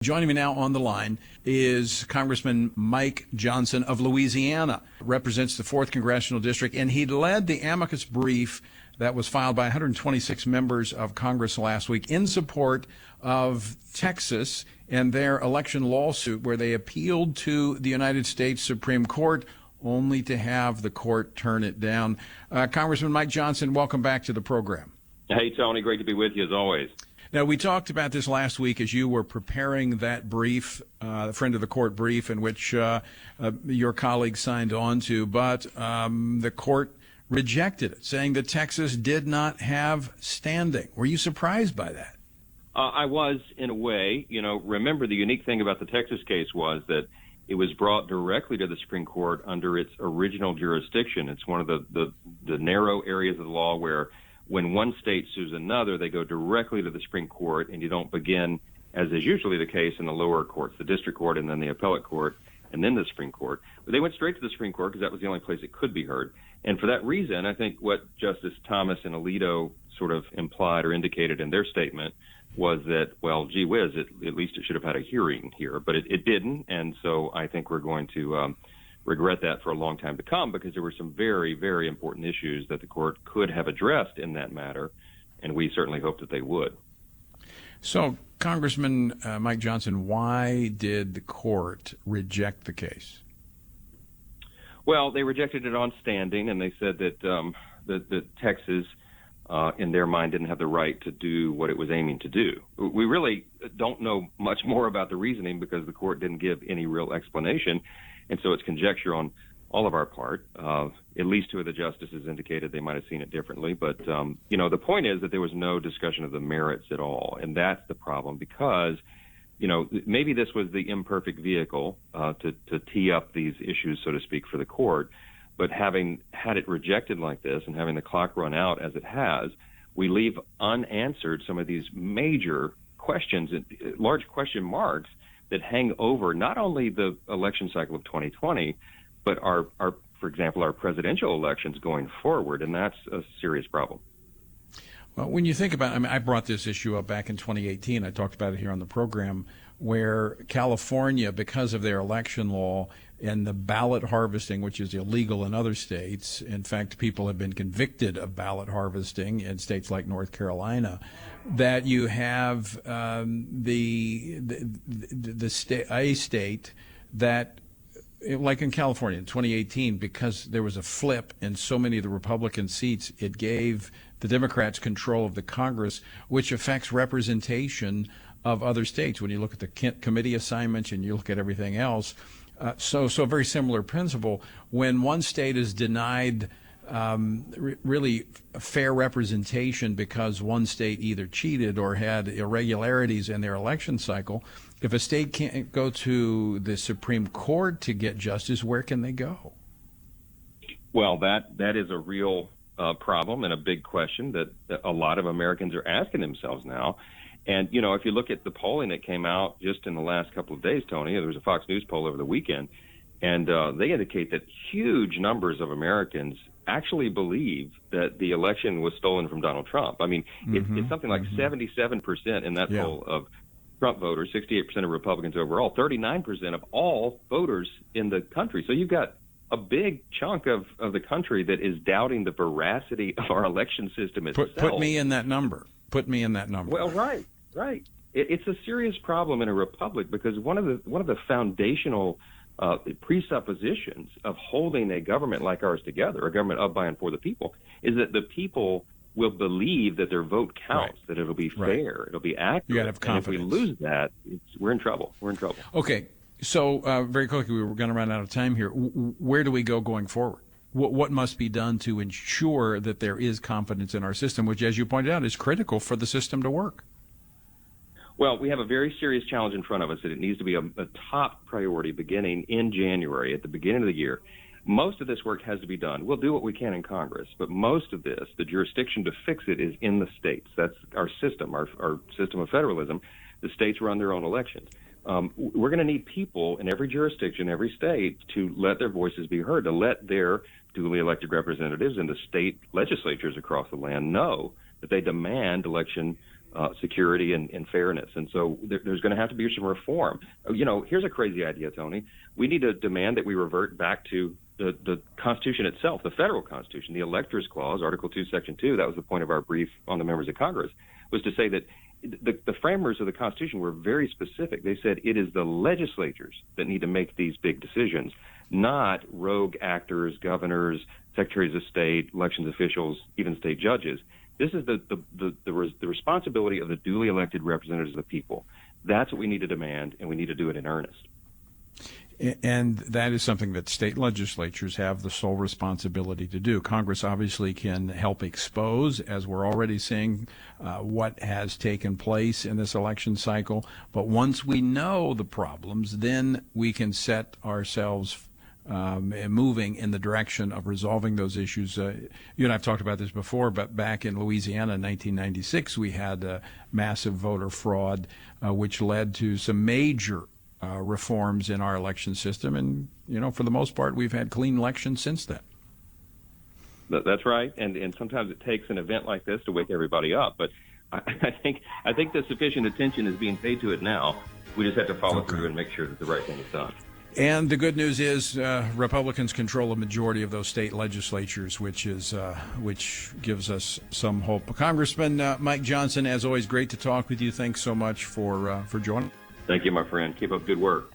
Joining me now on the line is Congressman Mike Johnson of Louisiana, represents the 4th Congressional District, and he led the amicus brief that was filed by 126 members of Congress last week in support of Texas and their election lawsuit where they appealed to the United States Supreme Court only to have the court turn it down. Congressman Mike Johnson, welcome back to the program. Hey, Tony, great to be with you as always. Now, we talked about this last week as you were preparing that brief, friend of the court brief, in which your colleague signed on to, but the court rejected it, saying that Texas did not have standing. Were you surprised by that? I was, in a way. You know, remember, the unique thing about the Texas case was that it was brought directly to the Supreme Court under its original jurisdiction. It's one of the narrow areas of the law where when one state sues another, they go directly to the Supreme Court, and you don't begin, as is usually the case in the lower courts, the district court and then the appellate court and then the Supreme Court. But they went straight to the Supreme Court because that was the only place it could be heard. And for that reason, I think what Justice Thomas and Alito sort of implied or indicated in their statement was that, well, gee whiz, at least it should have had a hearing here, but it didn't. And so I think we're going to regret that for a long time to come, because there were some very, very important issues that the court could have addressed in that matter, and we certainly hope that they would. So, Congressman Mike Johnson, why did the court reject the case? Well, they rejected it on standing, and they said that that Texas, in their mind, didn't have the right to do what it was aiming to do. We really don't know much more about the reasoning because the court didn't give any real explanation. And so it's conjecture on all of our part. At least two of the justices indicated they might have seen it differently. But, you know, the point is that there was no discussion of the merits at all. And that's the problem because, you know, maybe this was the imperfect vehicle to tee up these issues, so to speak, for the court. But having had it rejected like this and having the clock run out as it has, we leave unanswered some of these major questions, large question marks, that hang over not only the election cycle of 2020, but our, for example, our presidential elections going forward, and that's a serious problem. Well, when you think about it, I mean, I brought this issue up back in 2018. I talked about it here on the program, where California, because of their election law and the ballot harvesting, which is illegal in other states, in fact, people have been convicted of ballot harvesting in states like North Carolina, that you have a state that, like in California in 2018, because there was a flip in so many of the Republican seats, it gave the Democrats control of the Congress, which affects representation of other states. When you look at the committee assignments and you look at everything else, so a very similar principle. When one state is denied really fair representation because one state either cheated or had irregularities in their election cycle, if a state can't go to the Supreme Court to get justice, where can they go? Well, that is a real problem and a big question that a lot of Americans are asking themselves now. And, you know, if you look at the polling that came out just in the last couple of days, Tony, there was a Fox News poll over the weekend, and they indicate that huge numbers of Americans actually believe that the election was stolen from Donald Trump. I mean, it's something like 77% in that poll of Trump voters, 68% of Republicans overall, 39% of all voters in the country. So you've got a big chunk of the country that is doubting the veracity of our election system itself. Put me in that number. Put me in that number. Well, right. It's a serious problem in a republic because one of the foundational presuppositions of holding a government like ours together, a government of, by, and for the people, is that the people will believe that their vote counts, that it'll be fair, it'll be accurate. You got to have confidence. And if we lose that, we're in trouble. We're in trouble. Okay. So very quickly, we were going to run out of time here. Where do we go going forward? What must be done to ensure that there is confidence in our system, which, as you pointed out, is critical for the system to work? Well, we have a very serious challenge in front of us, and it needs to be a top priority beginning in January, at the beginning of the year. Most of this work has to be done. We'll do what we can in Congress, but most of this, the jurisdiction to fix it, is in the states. That's our system, our system of federalism. The states run their own elections. We're going to need people in every jurisdiction, every state, to let their voices be heard, to let their duly elected representatives in the state legislatures across the land know that they demand election security and fairness. And so there's going to have to be some reform. Here's a crazy idea, Tony. We need to demand that we revert back to the Constitution itself, the federal Constitution, the Electors Clause, Article 2, Section 2. That was the point of our brief on the members of Congress, was to say that the framers of the Constitution were very specific. They said it is the legislatures that need to make these big decisions, not rogue actors, governors, secretaries of state, elections officials, even state judges. This is the responsibility of the duly elected representatives of the people. That's what we need to demand, and we need to do it in earnest. And that is something that state legislatures have the sole responsibility to do. Congress obviously can help expose, as we're already seeing, what has taken place in this election cycle. But once we know the problems, then we can set ourselves moving in the direction of resolving those issues. You and I have talked about this before, but back in Louisiana in 1996, we had massive voter fraud, which led to some major reforms in our election system. And, for the most part, we've had clean elections since then. That's right. And sometimes it takes an event like this to wake everybody up. But I think that sufficient attention is being paid to it now. We just have to follow through and make sure that the right thing is done. And the good news is Republicans control a majority of those state legislatures, which gives us some hope. Congressman Mike Johnson, as always, great to talk with you. Thanks so much for joining. Thank you, my friend. Keep up good work.